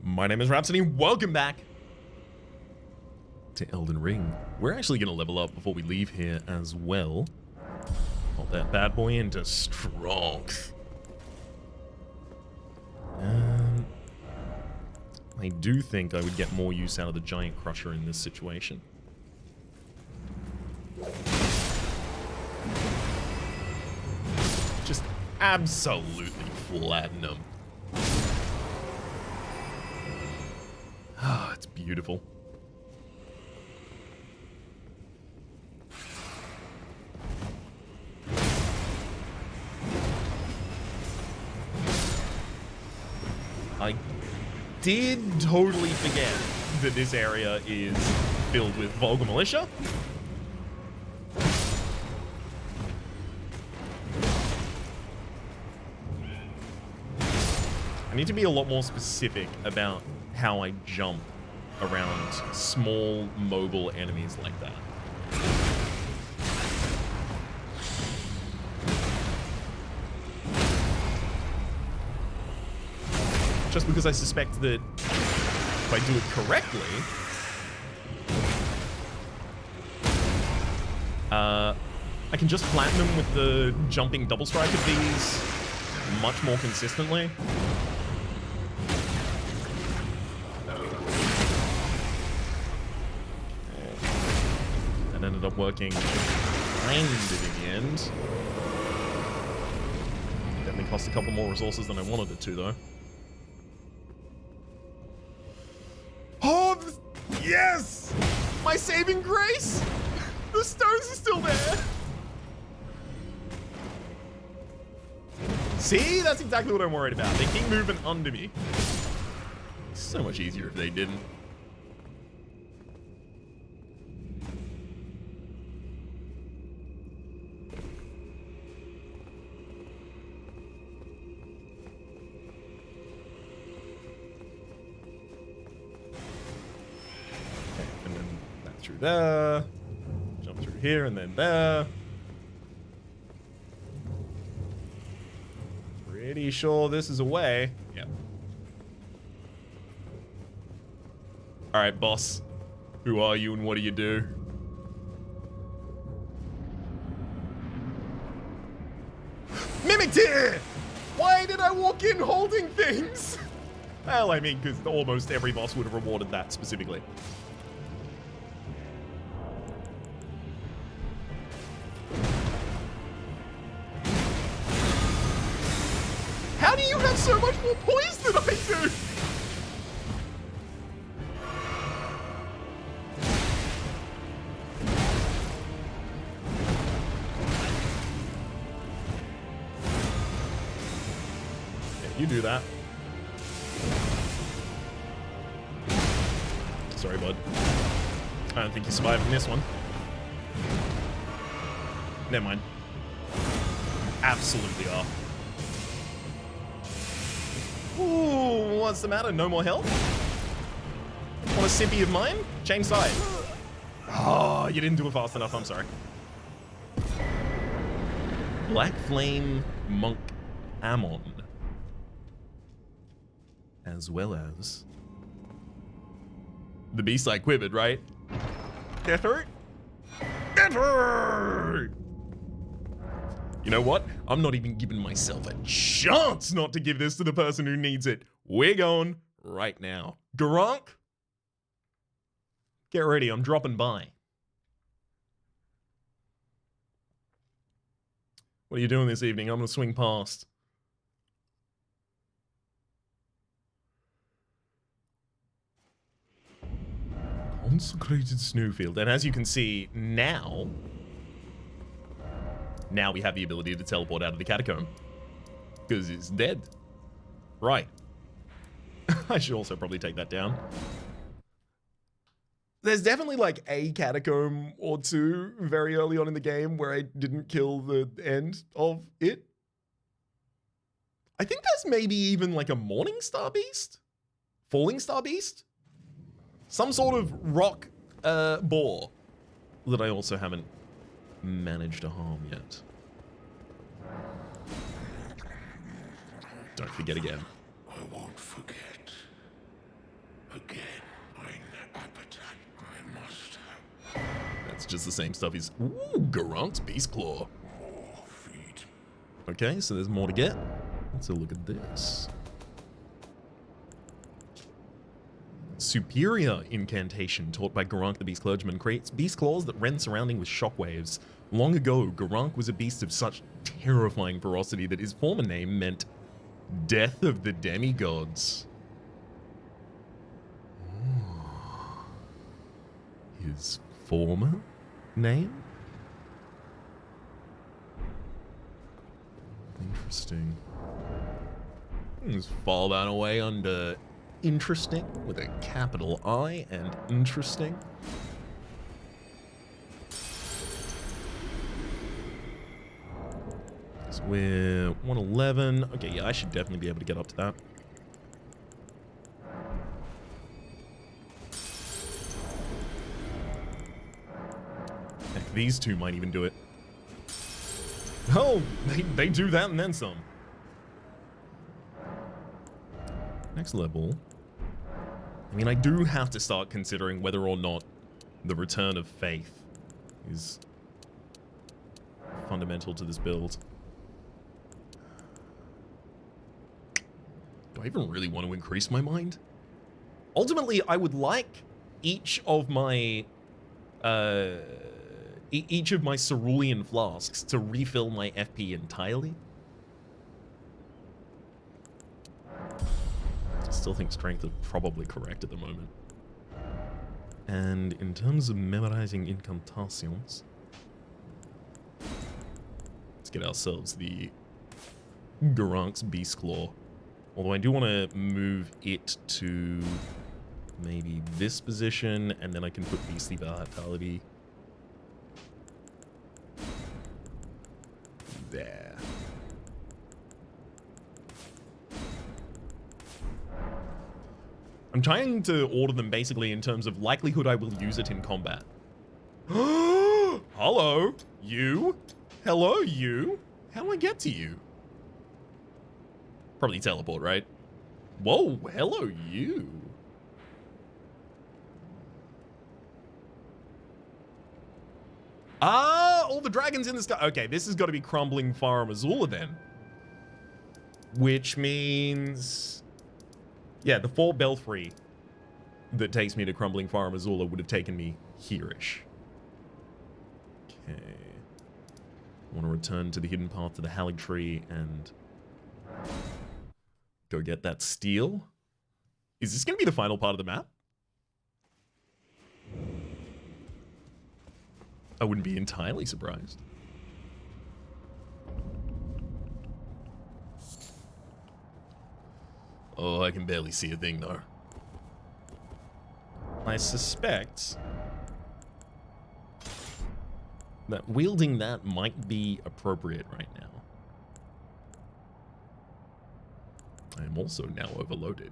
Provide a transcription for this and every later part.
My name is Rhapsody, welcome back to Elden Ring. We're actually going to level up before we leave here as well. Pop that bad boy into strength. I do think I would get more use out of the giant crusher in this situation. Just absolutely flatten them. Ah, it's beautiful. I did totally forget that this area is filled with vulgar militia. I need to be a lot more specific about how I jump around small mobile enemies like that. Just because I suspect that if I do it correctly, I can just flatten them with the jumping double strike of these much more consistently. That ended up working kind of in the end. Definitely cost a couple more resources than I wanted it to, though. Oh, yes! My saving grace! The stones are still there! See? That's exactly what I'm worried about. They keep moving under me. It's so much easier if they didn't. Through there, jump through here and then there. Pretty sure this is a way. Yep. Alright, boss. Who are you and what do you do? Mimic Tear! Why did I walk in holding things? Well, I mean, because almost every boss would have rewarded that specifically. How do you have so much more poise than I do? Yeah, you do that. Sorry, bud. I don't think you're surviving this one. Never mind. Absolutely are. Ooh, what's the matter? No more health? Want a sippy of mine? Change side. Oh, you didn't do it fast enough. I'm sorry. Black Flame Monk Ammon. As well as... the beast I quivered, right? Get hurt? Get hurt! You know what? I'm not even giving myself a chance not to give this to the person who needs it. We're going right now. Gronk? Get ready, I'm dropping by. What are you doing this evening? I'm gonna swing past. Consecrated Snowfield. And as you can see now we have the ability to teleport out of the catacomb. Because it's dead. Right. I should also probably take that down. There's definitely like a catacomb or two very early on in the game where I didn't kill the end of it. I think there's maybe even like a Morning Star Beast? Falling Star Beast? Some sort of rock boar that I also haven't managed to harm yet. Don't forget again. I won't forget. just the same stuff. Is ooh, Garunk's Beast Claw. Okay, so there's more to get. Let's have a look at this. Superior incantation taught by Garunk the Beast Clergyman creates beast claws that rend surrounding with shockwaves. Long ago, Garunk was a beast of such terrifying ferocity that his former name meant Death of the Demigods. His former name? Interesting. Let's file that away under interesting with a capital I and interesting. So we're 111. Okay, yeah, I should definitely be able to get up to that. Heck, these two might even do it. Oh, they do that and then some. Next level. I mean, I do have to start considering whether or not the return of faith is fundamental to this build. Do I even really want to increase my mind? Ultimately, I would like each of my cerulean flasks to refill my FP entirely. I still think strength is probably correct at the moment. And in terms of memorizing incantations, let's get ourselves the Garunk's Beast Claw. Although I do want to move it to maybe this position, and then I can put Beastly Vitality there. I'm trying to order them basically in terms of likelihood I will use it in combat. Hello, you? Hello, you? How do I get to you? Probably teleport, right? Whoa, hello, you. Ah, all the dragons in the sky. Okay, this has got to be Crumbling Farm Azula then. Which means... yeah, the 4 belfry that takes me to Crumbling Farm Azula would have taken me here-ish. Okay. I want to return to the hidden path to the Hallig Tree and go get that steel. Is this going to be the final part of the map? I wouldn't be entirely surprised. Oh, I can barely see a thing, though. I suspect that wielding that might be appropriate right now. I am also now overloaded.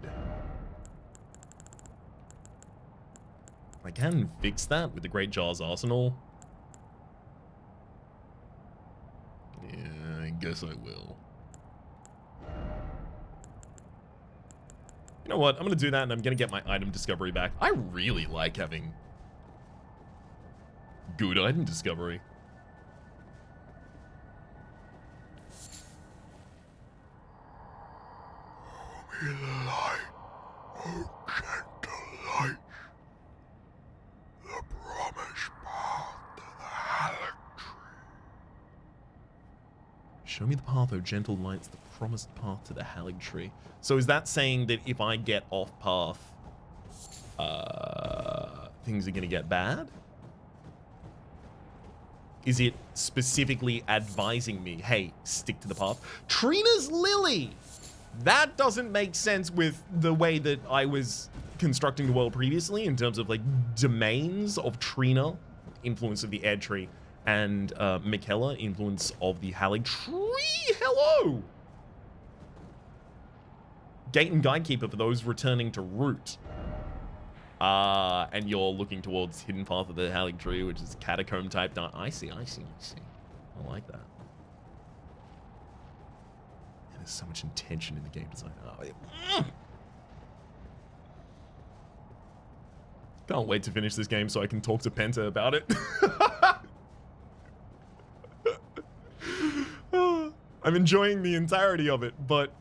I can fix that with the Great Jar's Arsenal. Yeah, I guess I will. You know what? I'm going to do that and I'm going to get my item discovery back. I really like having good item discovery. Oh, me the light. Oh, gentle light. The promised path to the Hallig Tree. Show me the path, oh gentle lights, the promised path to the Hallig Tree. So is that saying that if I get off path, things are going to get bad? Is it specifically advising me, hey, stick to the path? Trina's Lily! That doesn't make sense with the way that I was constructing the world previously in terms of like domains of Trina, influence of the Air Tree, and Michaela, influence of the Hallig Tree. Hello! Gate and Guidekeeper for those returning to route. And you're looking towards Hidden Path of the Hallig Tree, which is catacomb type. I see. I like that. And there's so much intention in the game design. Oh, can't wait to finish this game so I can talk to Penta about it. I'm enjoying the entirety of it, but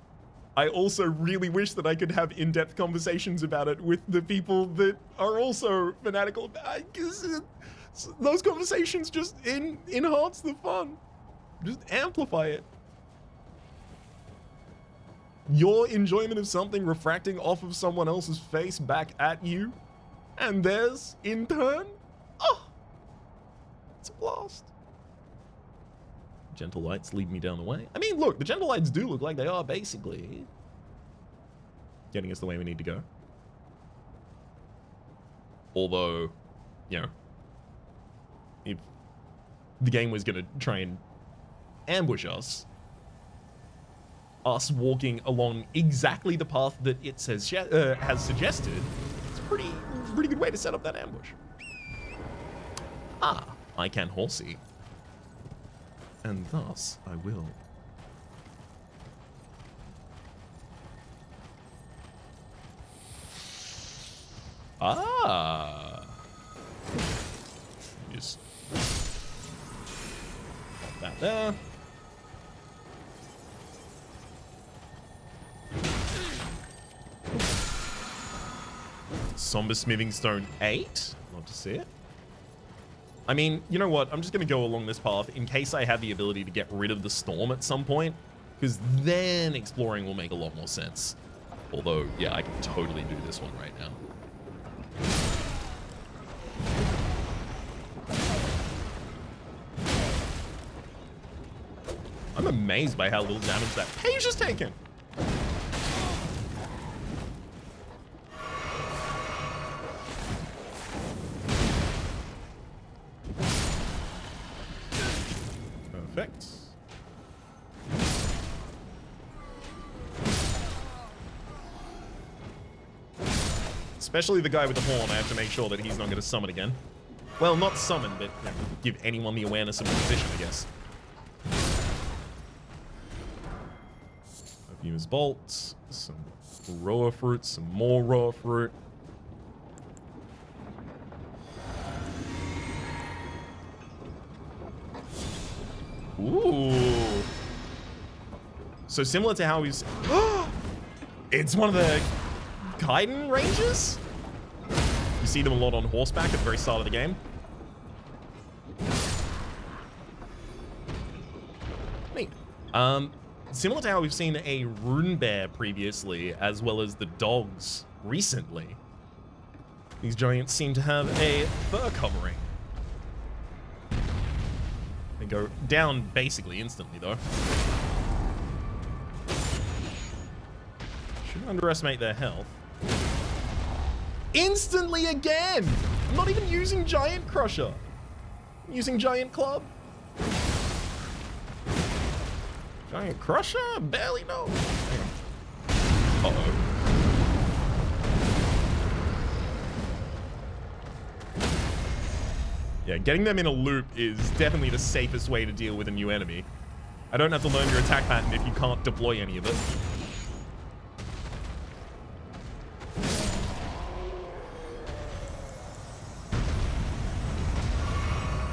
I also really wish that I could have in-depth conversations about it with the people that are also fanatical about it, because those conversations just enhance the fun. Just amplify it. Your enjoyment of something refracting off of someone else's face back at you, and theirs in turn. Oh, it's a blast. Gentle lights lead me down the way. I mean, look, the gentle lights do look like they are basically getting us the way we need to go. Although, you know, if the game was going to try and ambush us walking along exactly the path that it has suggested, it's a pretty good way to set up that ambush. Ah, I can horsey. And thus, I will. Ah. Just pop that there. Somber Smithing Stone 8. Love to see it. I mean, you know what? I'm just going to go along this path in case I have the ability to get rid of the storm at some point, because then exploring will make a lot more sense. Although, yeah, I can totally do this one right now. I'm amazed by how little damage that page has taken. Perfect. Especially the guy with the horn, I have to make sure that he's not going to summon again. Well, not summon, but you know, give anyone the awareness of the position, I guess. Use bolts, some raw fruit, some more raw fruit. Ooh. So similar to how he's... It's one of the Kaiden Rangers? You see them a lot on horseback at the very start of the game. Neat. Similar to how we've seen a rune bear previously, as well as the dogs recently. These giants seem to have a fur covering. They go down basically instantly, though. Shouldn't underestimate their health. Instantly again! I'm not even using Giant Crusher. I'm using Giant Club. Giant Crusher? Barely know. Uh-oh. Yeah, getting them in a loop is definitely the safest way to deal with a new enemy. I don't have to learn your attack pattern if you can't deploy any of it.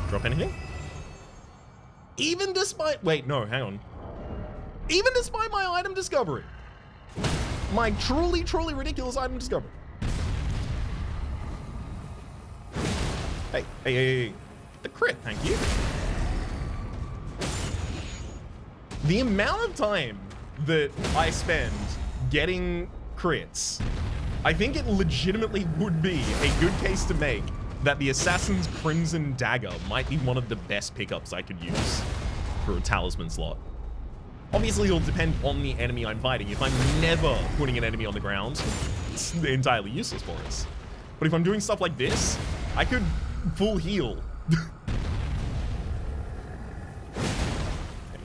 Drop anything? Even despite... Wait, no, hang on. Even despite my item discovery. My truly, truly ridiculous item discovery. Hey. The crit, thank you. The amount of time that I spend getting crits, I think it legitimately would be a good case to make that the Assassin's Crimson Dagger might be one of the best pickups I could use for a talisman slot. Obviously, it'll depend on the enemy I'm fighting. If I'm never putting an enemy on the ground, it's entirely useless for us. But if I'm doing stuff like this, I could full heal. I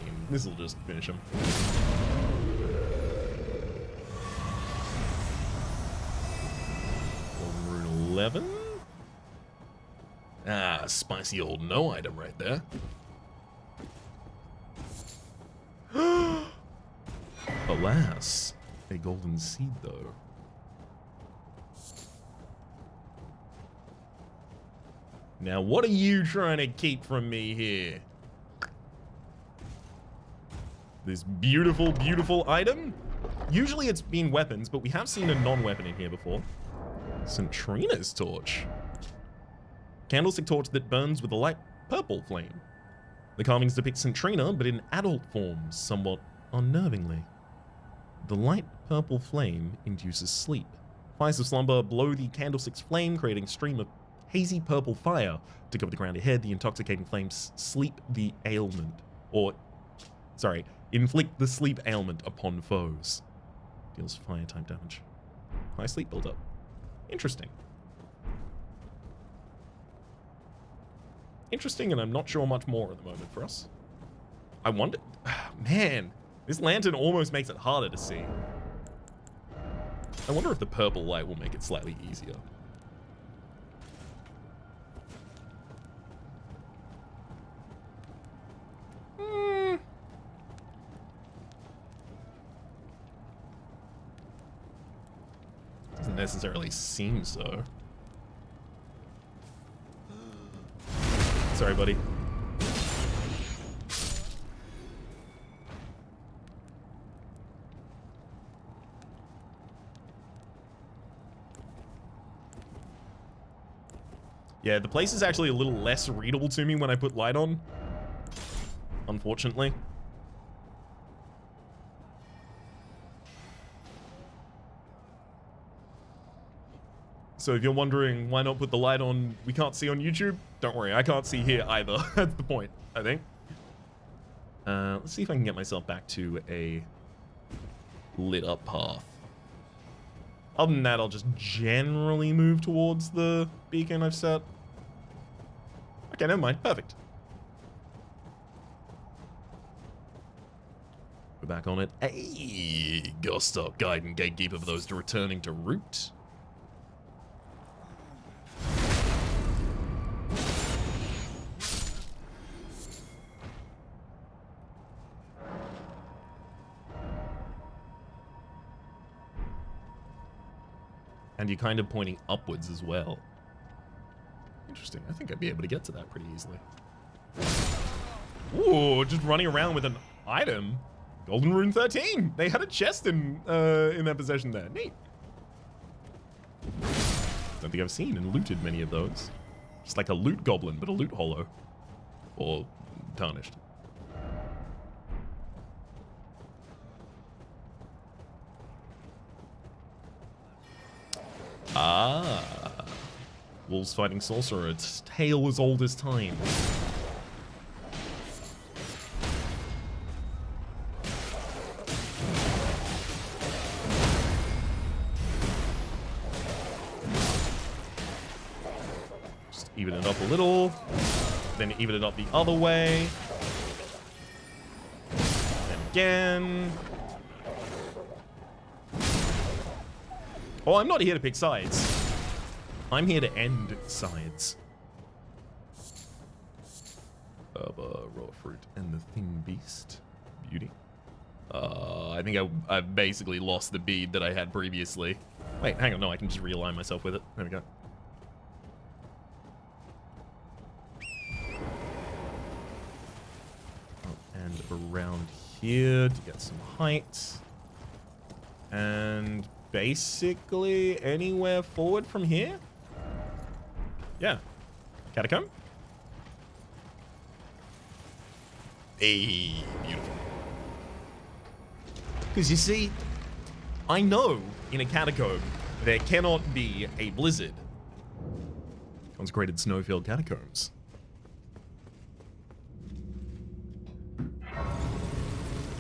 mean, this will just finish him. Rune 11. Ah, spicy old no item right there. Alas, a golden seed though. Now, what are you trying to keep from me here? this beautiful, beautiful item. Usually it's been weapons, but we have seen a non-weapon in here before. Centrina's torch. Candlestick torch that burns with a light purple flame. The carvings depict Centrina, but in adult form, somewhat unnervingly. The light purple flame induces sleep. Fires of slumber blow the candlestick's flame, creating a stream of hazy purple fire to cover the ground ahead. The intoxicating flames sleep the ailment, inflict the sleep ailment upon foes. Deals fire type damage. High sleep buildup. Interesting. Interesting, and I'm not sure much more at the moment for us. I wonder... Man, this lantern almost makes it harder to see. I wonder if the purple light will make it slightly easier. Doesn't necessarily seem so. Sorry, buddy. Yeah, the place is actually a little less readable to me when I put light on. Unfortunately. So if you're wondering why not put the light on, we can't see on YouTube, don't worry, I can't see here either. That's the point, I think. Let's see if I can get myself back to a lit up path. Other than that, I'll just generally move towards the beacon I've set. Okay, never mind, perfect. We're back on it. Hey, gotta stop guide and gatekeeper for those returning to route. And you're kind of pointing upwards as well. Interesting. I think I'd be able to get to that pretty easily. Ooh, just running around with an item. Golden Rune 13. They had a chest in their possession there. Neat. Don't think I've seen and looted many of those. Just like a loot goblin, but a loot hollow. Or tarnished. Ah. Wolves fighting sorcerer. It's tale as old as time. Just even it up a little. Then even it up the other way. Then again. Oh, I'm not here to pick sides. I'm here to end sides. Raw fruit and the thing beast. Beauty. I think I basically lost the bead that I had previously. Wait, hang on. No, I can just realign myself with it. There we go. Oh, and around here to get some height. And basically anywhere forward from here? Yeah. Catacomb? Hey, beautiful. Because you see, I know in a catacomb there cannot be a blizzard. Consecrated Snowfield catacombs.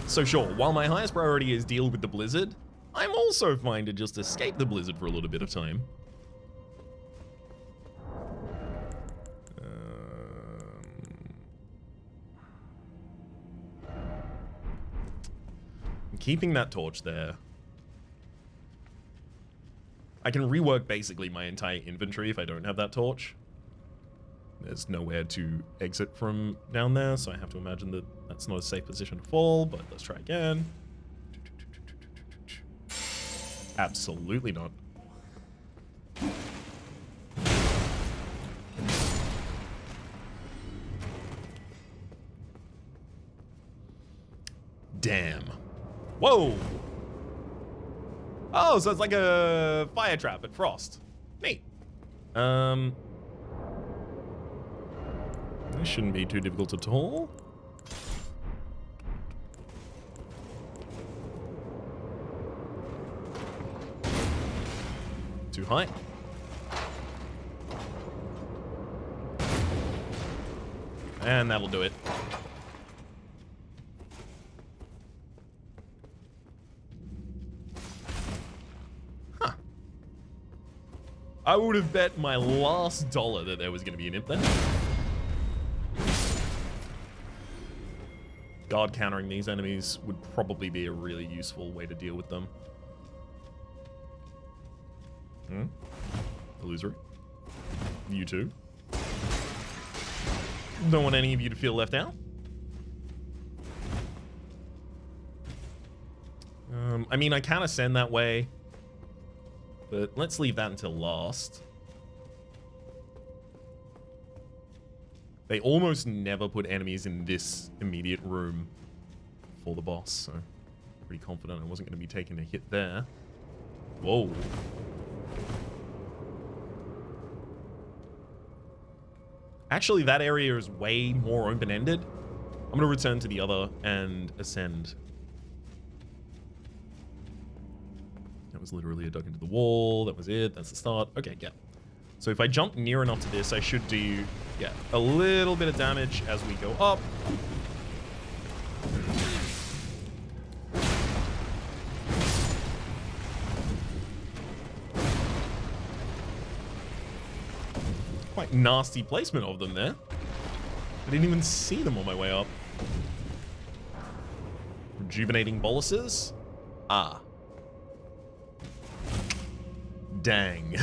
So sure, while my highest priority is deal with the blizzard, I'm also fine to just escape the blizzard for a little bit of time. Keeping that torch there. I can rework basically my entire inventory if I don't have that torch. There's nowhere to exit from down there, so I have to imagine that that's not a safe position to fall, but let's try again. Absolutely not. Damn. Whoa. Oh, so it's like a fire trap at Frost. Neat. This shouldn't be too difficult at all. Too high. And that'll do it. Huh. I would have bet my last dollar that there was going to be an imp there. Guard countering these enemies would probably be a really useful way to deal with them. Illusory. You too. Don't want any of you to feel left out. I mean, I can ascend that way, but let's leave that until last. They almost never put enemies in this immediate room for the boss, so pretty confident I wasn't going to be taking a hit there. Whoa. Actually, that area is way more open-ended. I'm going to return to the other and ascend. That was literally a duck into the wall. That was it. That's the start. Okay, yeah. So if I jump near enough to this, I should do, yeah, a little bit of damage as we go up. Quite nasty placement of them there. I didn't even see them on my way up. Rejuvenating boluses? Ah. Dang.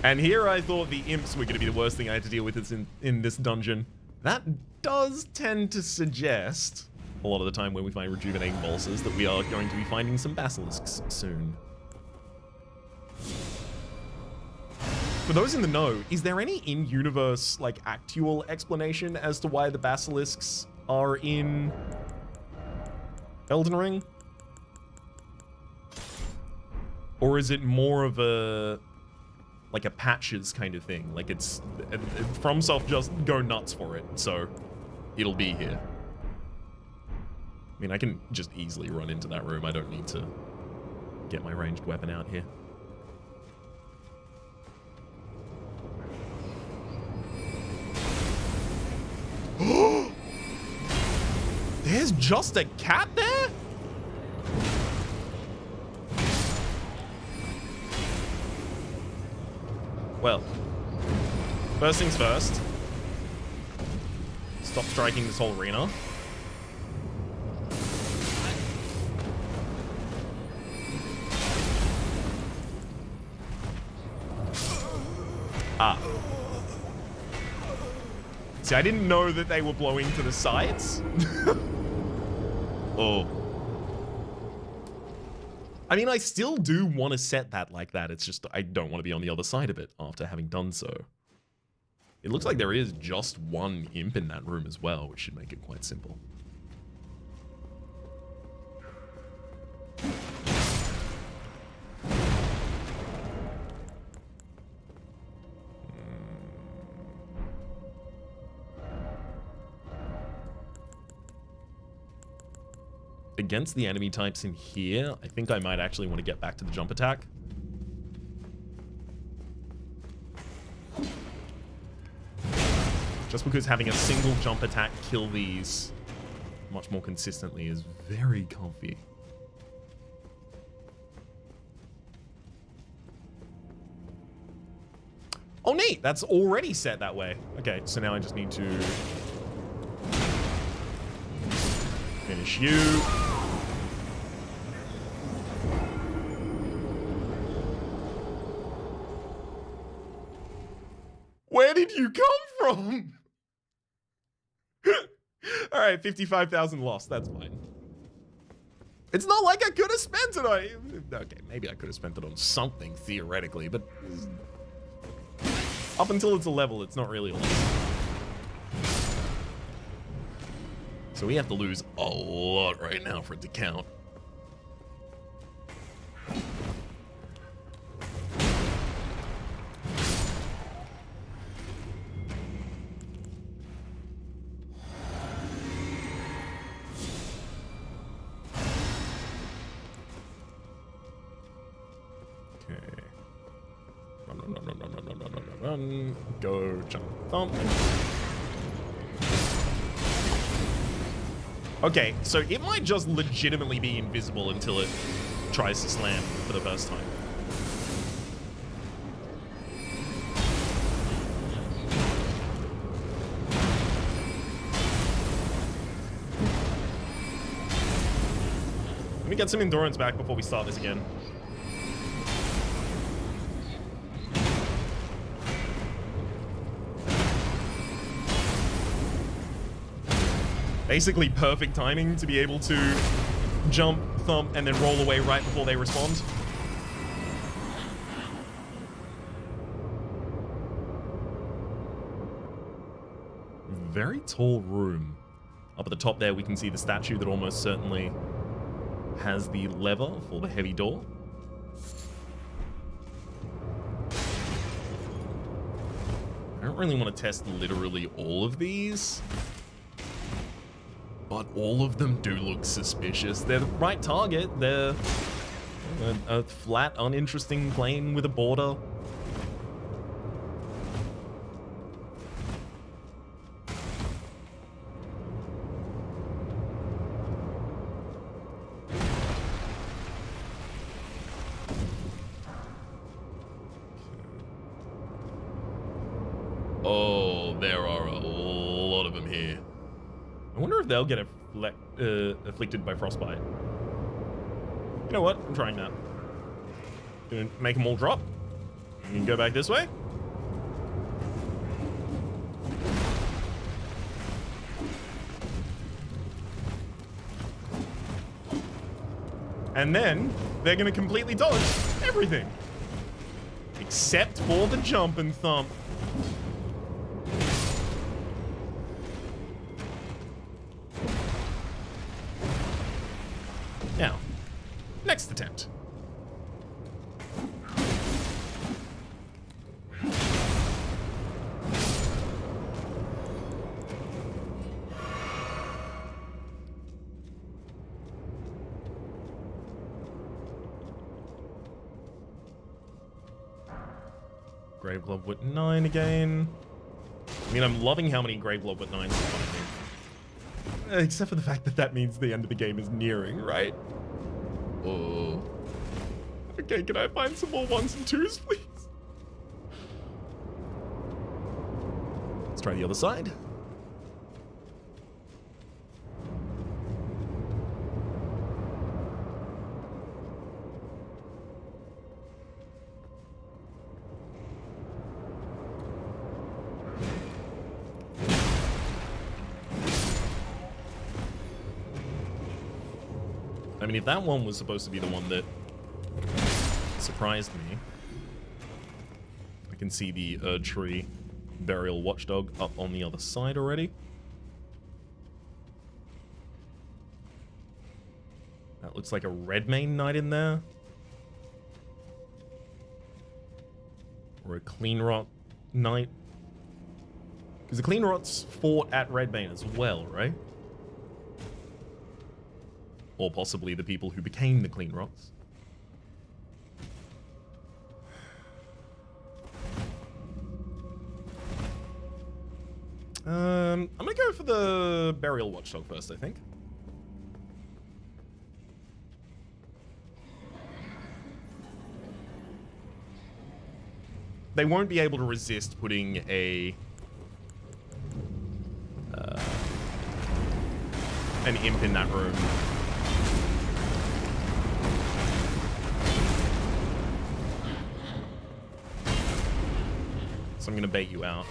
And here I thought the imps were going to be the worst thing I had to deal with in this dungeon. That does tend to suggest, a lot of the time when we find rejuvenating boluses, that we are going to be finding some basilisks soon. For those in the know, is there any in-universe, like, actual explanation as to why the basilisks are in Elden Ring? Or is it more of a, like, a patches kind of thing? Like, it's, FromSoft just go nuts for it, so it'll be here. I mean, I can just easily run into that room. I don't need to get my ranged weapon out here. There's just a cat there? Well, first things first. Stop striking this whole arena. Ah. See, I didn't know that they were blowing to the sides. Oh. I mean, I still do want to set that like that. It's just I don't want to be on the other side of it after having done so. It looks like there is just one imp in that room as well, which should make it quite simple. Against the enemy types in here, I think I might actually want to get back to the jump attack. Just because having a single jump attack kill these much more consistently is very comfy. Oh, neat! That's already set that way. Okay, so now I just need to finish you. Where did you come from? All right, 55,000 lost. That's fine. It's not like I could have spent it on... Okay, maybe I could have spent it on something, theoretically, but... Up until it's a level, it's not really a level. So we have to lose a lot right now for it to count. Run, go, jump, thump. Okay, so it might just legitimately be invisible until it tries to slam for the first time. Let me get some endurance back before we start this again. Basically perfect timing to be able to jump, thump, and then roll away right before they respond. Very tall room. Up at the top there, we can see the statue that almost certainly has the lever for the heavy door. I don't really want to test literally all of these, but all of them do look suspicious. They're the right target. They're a flat, uninteresting plane with a border. Oh, there are a lot of them here. I wonder if they'll get afflicted by frostbite. You know what? I'm trying that. Gonna make them all drop. You can go back this way. And then they're gonna completely dodge everything. Except for the jump and thump. Now, next attempt. Grave Glove with 9 again. I mean, I'm loving how many Grave Glove with 9s are finding. Except for the fact that that means the end of the game is nearing, right? Oh. Okay, can I find some more 1s and 2s, please? Let's try the other side. I mean, if that one was supposed to be the one that surprised me, I can see the Erdtree Burial Watchdog up on the other side already. That looks like a Redmane Knight in there. Or a Clean Rot Knight. Because the Clean Rots fought at Redmane as well, right? Or possibly the people who became the Clean Rots. I'm gonna go for the Burial Watchdog first, I think. They won't be able to resist putting an imp in that room. So I'm gonna bait you out.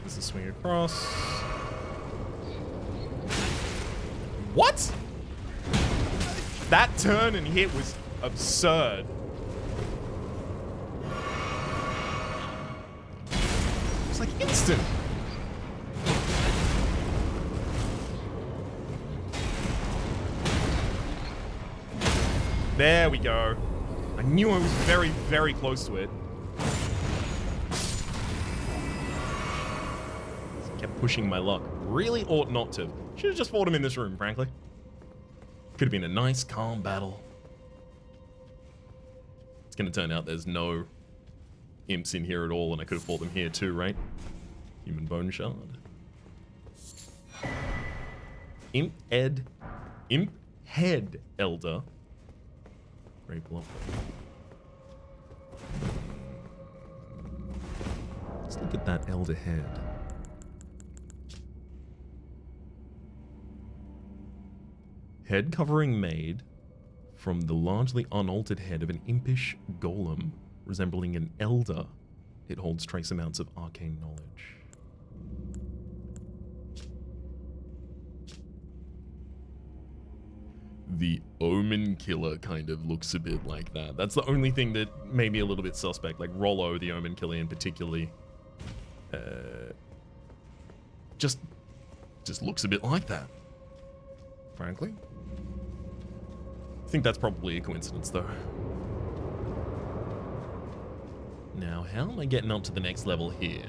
This is swing across. What? That turn and hit was absurd. It's like instant. There we go. I knew I was very, very close to it. Just kept pushing my luck. Really ought not to. Should have just fought him in this room, frankly. Could have been a nice, calm battle. It's going to turn out there's no imps in here at all, and I could have fought them here too, right? Human bone shard. Imp head elder. Great block. Let's look at that elder head. Head covering made from the largely unaltered head of an impish golem resembling an elder. It holds trace amounts of arcane knowledge. The Omen Killer kind of looks a bit like that. That's the only thing that may be a little bit suspect. Like Rollo, the Omen Killer in particularly, just looks a bit like that, frankly. I think that's probably a coincidence, though. Now, how am I getting up to the next level here?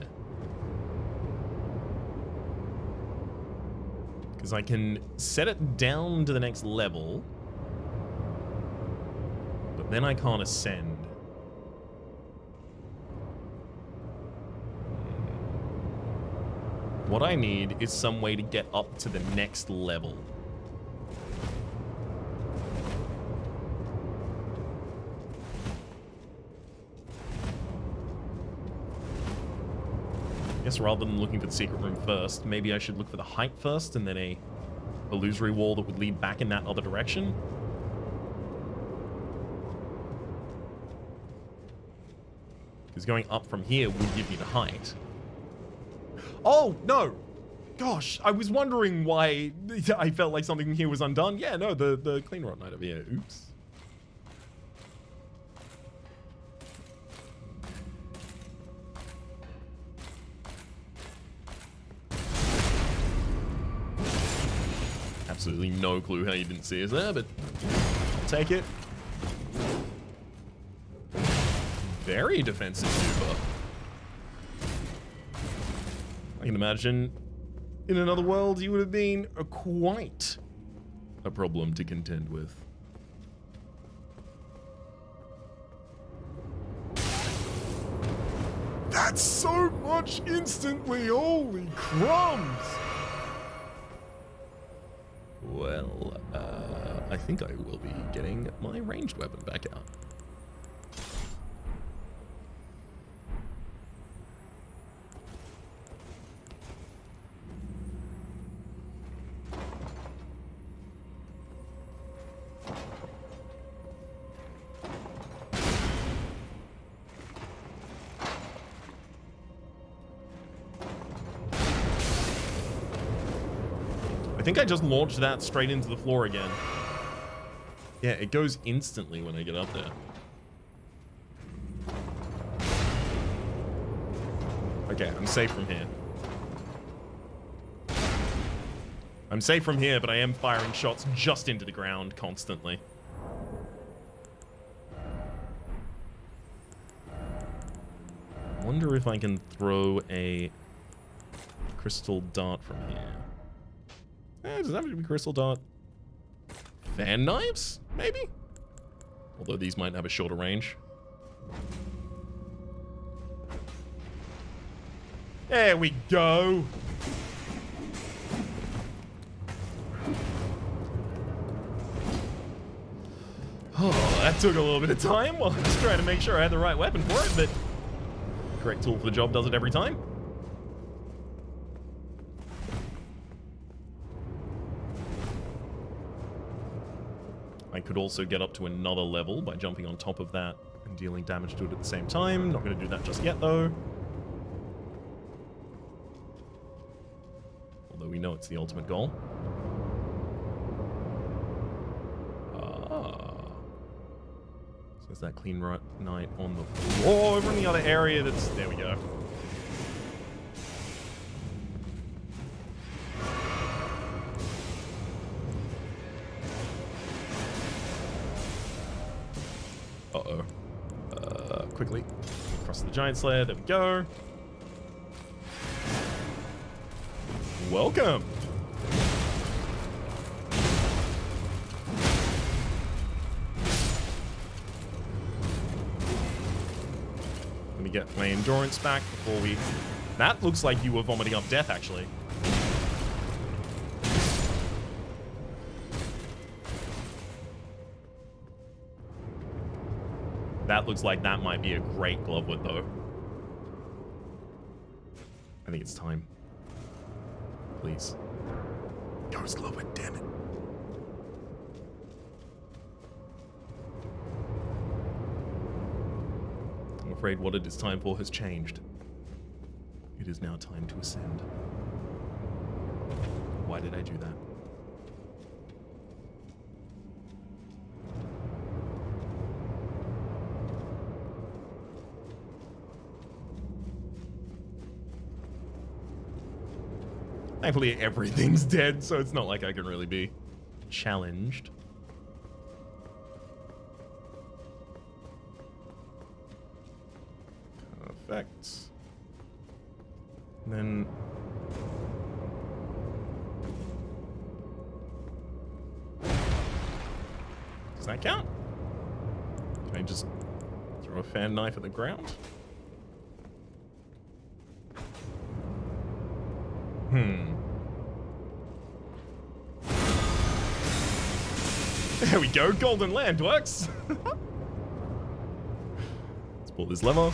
Because I can set it down to the next level, but then I can't ascend. What I need is some way to get up to the next level. I guess rather than looking for the secret room first, maybe I should look for the height first and then a illusory wall that would lead back in that other direction. Because going up from here would give me the height. Oh, no! Gosh, I was wondering why I felt like something here was undone. Yeah, no, the clean rod knight over here. Oops. Absolutely no clue how you didn't see us there, but I'll take it. Very defensive super. I can imagine in another world you would have been quite a problem to contend with. That's so much instantly, holy crumbs! Well, I think I will be getting my ranged weapon back out. I think I just launched that straight into the floor again. Yeah, it goes instantly when I get up there. Okay, I'm safe from here. I'm safe from here, but I am firing shots just into the ground constantly. I wonder if I can throw a crystal dart from here. Does that have to be crystal dart? Fan knives? Maybe? Although these might have a shorter range. There we go. Oh, that took a little bit of time. Well, I was trying to make sure I had the right weapon for it, but correct tool for the job does it every time. I could also get up to another level by jumping on top of that and dealing damage to it at the same time. Not going to do that just yet, though. Although we know it's the ultimate goal. There's that clean knight on the floor over in the other area. That's there we go. Uh-oh. Quickly. Across the giant slayer. There we go. Welcome. Let me get my endurance back before we... That looks like you were vomiting up death, actually. That looks like that might be a great glovewood, though. I think it's time. Please. Ghost glovewood, damn it. I'm afraid what it is time for has changed. It is now time to ascend. Why did I do that? Thankfully, everything's dead, so it's not like I can really be challenged. Perfect. And then... Does that count? Can I just throw a fan knife at the ground? There we go, golden land works. Let's pull this lever.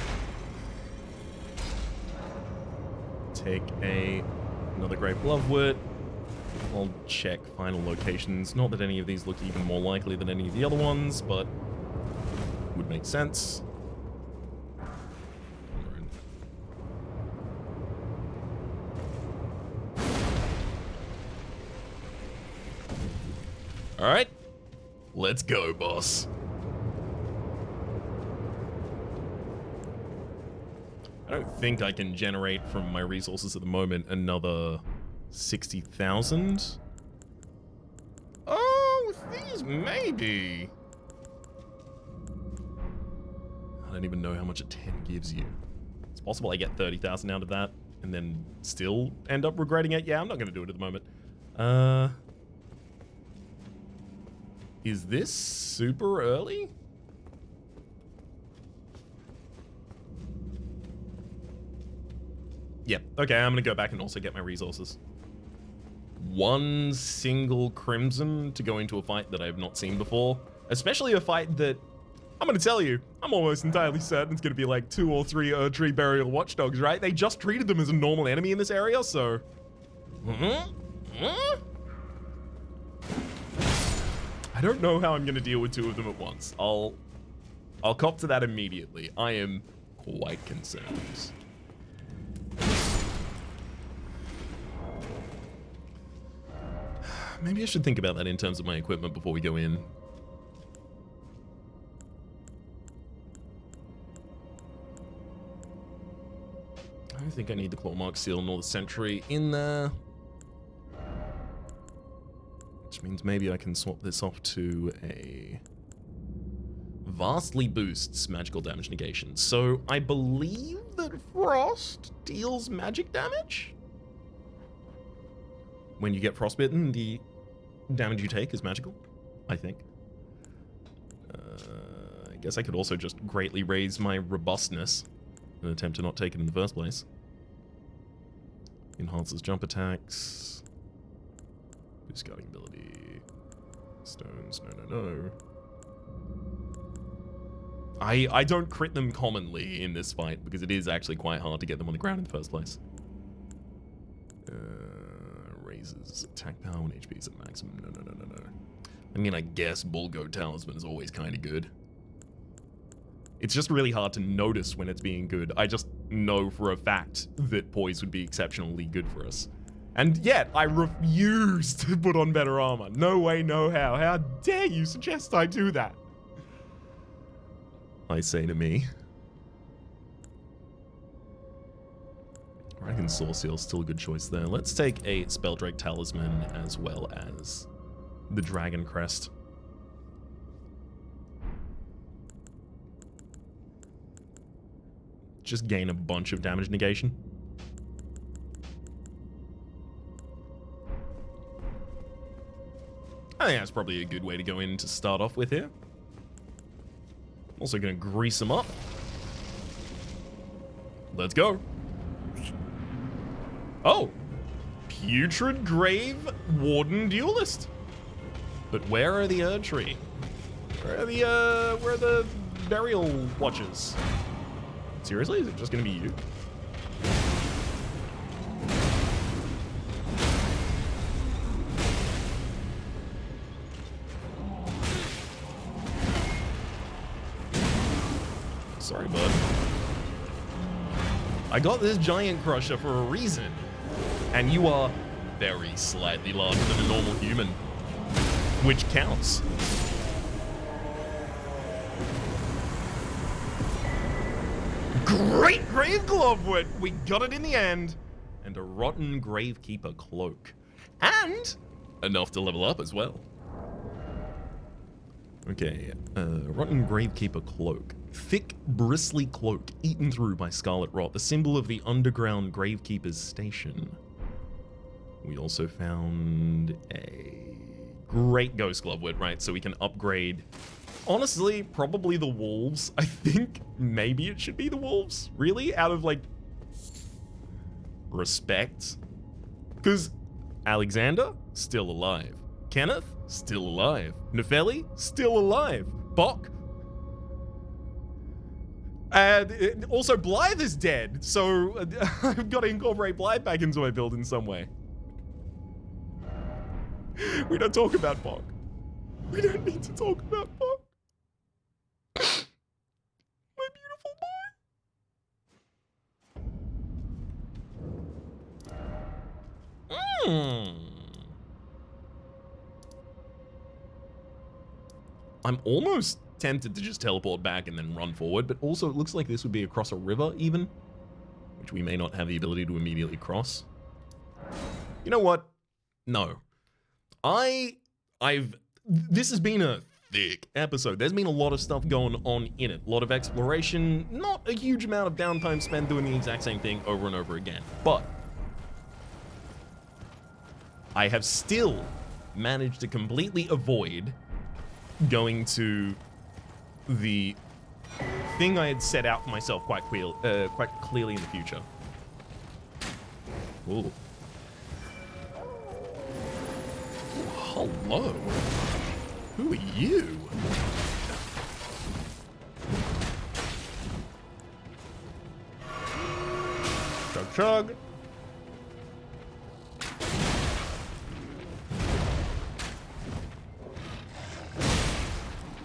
Take another great glovewood. I'll check final locations. Not that any of these look even more likely than any of the other ones, but would make sense. All right, let's go, boss. I don't think I can generate from my resources at the moment another 60,000. Oh, these maybe. I don't even know how much a 10 gives you. It's possible I get 30,000 out of that and then still end up regretting it. Yeah, I'm not going to do it at the moment. Is this super early? Yep. Okay, I'm gonna go back and also get my resources. One single crimson to go into a fight that I have not seen before. Especially a fight that, I'm gonna tell you, I'm almost entirely certain it's gonna be like 2 or 3 Erdtree Burial Watchdogs, right? They just treated them as a normal enemy in this area, so... I don't know how I'm gonna deal with 2 of them at once. I'll cop to that immediately. I am quite concerned. Maybe I should think about that in terms of my equipment before we go in. I don't think I need the Clawmark Seal nor the Sentry in there. Which means maybe I can swap this off to a... Vastly boosts magical damage negation. So I believe that Frost deals magic damage? When you get frostbitten, the damage you take is magical, I think. I guess I could also just greatly raise my robustness in an attempt to not take it in the first place. Enhances jump attacks. Boost guarding ability. Stones, no. I don't crit them commonly in this fight because it is actually quite hard to get them on the ground in the first place. Raises attack power when HP is at maximum. No. I mean, I guess Bulgo Talisman is always kind of good. It's just really hard to notice when it's being good. I just know for a fact that Poise would be exceptionally good for us. And yet, I refuse to put on better armor. No way, no how. How dare you suggest I do that? I say to me. I reckon Soulsseal's still a good choice there. Let's take a Spelldrake Talisman as well as the Dragon Crest. Just gain a bunch of damage negation. I think that's probably a good way to go in to start off with here. Also gonna grease them up. Let's go. Oh! Putrid Grave Warden Duelist. But where are the Erdtree? Where are the Burial Watchers? Seriously? Is it just gonna be you? Sorry, bud. I got this Giant Crusher for a reason. And you are very slightly larger than a normal human. Which counts. Great Grave Glovewood! We got it in the end. And a Rotten Gravekeeper Cloak. And enough to level up as well. Okay, Rotten Gravekeeper Cloak. Thick, bristly cloak eaten through by scarlet rot, the symbol of the underground Gravekeeper's station. We also found a great Ghost Glovewood, right? So we can upgrade. Honestly, probably the wolves. I think maybe it should be the wolves. Really? Out of, like, respect? Because Alexander, still alive. Kenneth, still alive. Nefeli, still alive. Bok. And also Blythe is dead, so I've got to incorporate Blythe back into my build in some way. We don't talk about Bok. We don't need to talk about Bok. My beautiful boy. I'm almost tempted to just teleport back and then run forward, but also it looks like this would be across a river even, which we may not have the ability to immediately cross. You know what? No. This has been a thick episode. There's been a lot of stuff going on in it. A lot of exploration, not a huge amount of downtime spent doing the exact same thing over and over again. But I have still managed to completely avoid going to the thing I had set out for myself quite clearly in the future. Ooh. Hello. Who are you? Chug chug.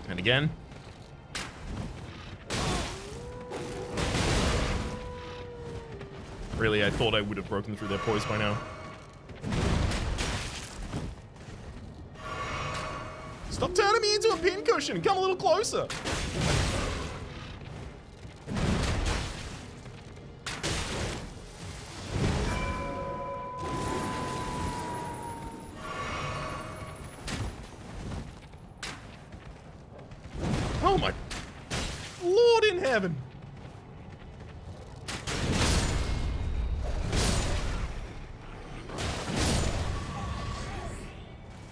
And again. Really, I thought I would have broken through their poise by now. Stop turning me into a pincushion. Come a little closer. Oh my Lord in heaven.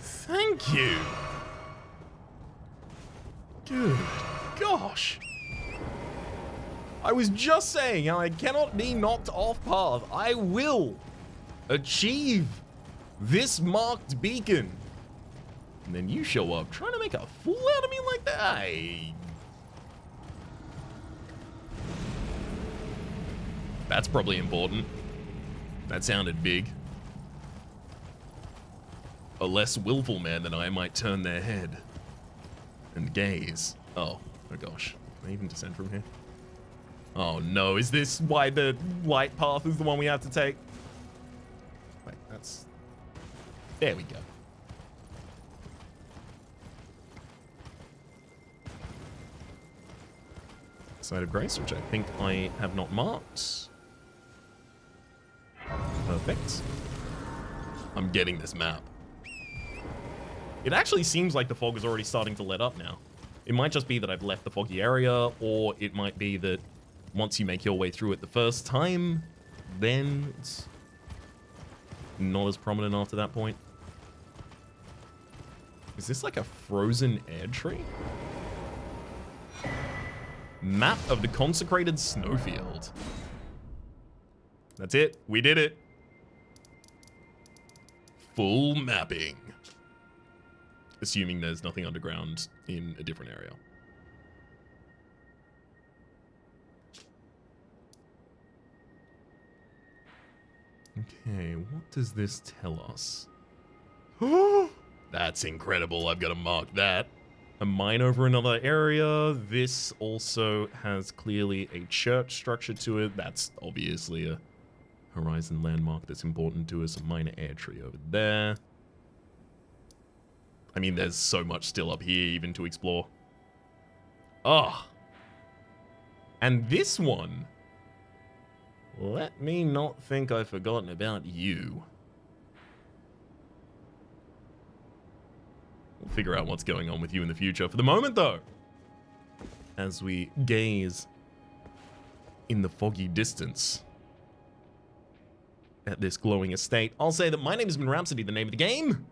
Thank you. Good gosh. I was just saying how I cannot be knocked off path. I will achieve this marked beacon. And then you show up trying to make a fool out of me like that. That's probably important. That sounded big. A less willful man than I might turn their head and gaze. Oh gosh. Can I even descend from here? Oh no, is this why the light path is the one we have to take? Wait, that's... There we go. Site of Grace, which I think I have not marked. Perfect. I'm getting this map. It actually seems like the fog is already starting to let up now. It might just be that I've left the foggy area, or it might be that once you make your way through it the first time, then it's not as prominent after that point. Is this like a frozen air tree? Map of the Consecrated Snowfield. That's it. We did it. Full mapping. Assuming there's nothing underground in a different area. Okay, what does this tell us? That's incredible. I've got to mark that. A mine over another area. This also has clearly a church structure to it. That's obviously a horizon landmark that's important to us. A minor air tree over there. I mean, there's so much still up here even to explore. Oh. And this one. Let me not think I've forgotten about you. We'll figure out what's going on with you in the future. For the moment, though, as we gaze in the foggy distance at this glowing estate, I'll say that my name has been Rhapsody. The name of the game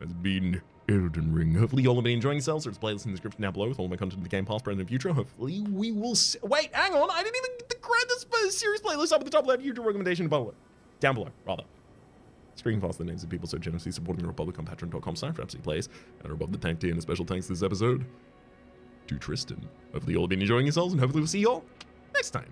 has been Elden Ring. Hopefully you all have been enjoying yourselves. There's a playlist in the description down below with all my content in the game past, present, and future. Hopefully we will wait, hang on. I didn't even get the series playlist up at the top left. YouTube recommendation below. Down below, rather. Screen past the names of people so generously supporting the Republic on patreon.com/Rhapsody Plays, and are above the tank tier, and a special thanks this episode to Tristan. Hopefully you all have been enjoying yourselves, and hopefully we'll see you all next time.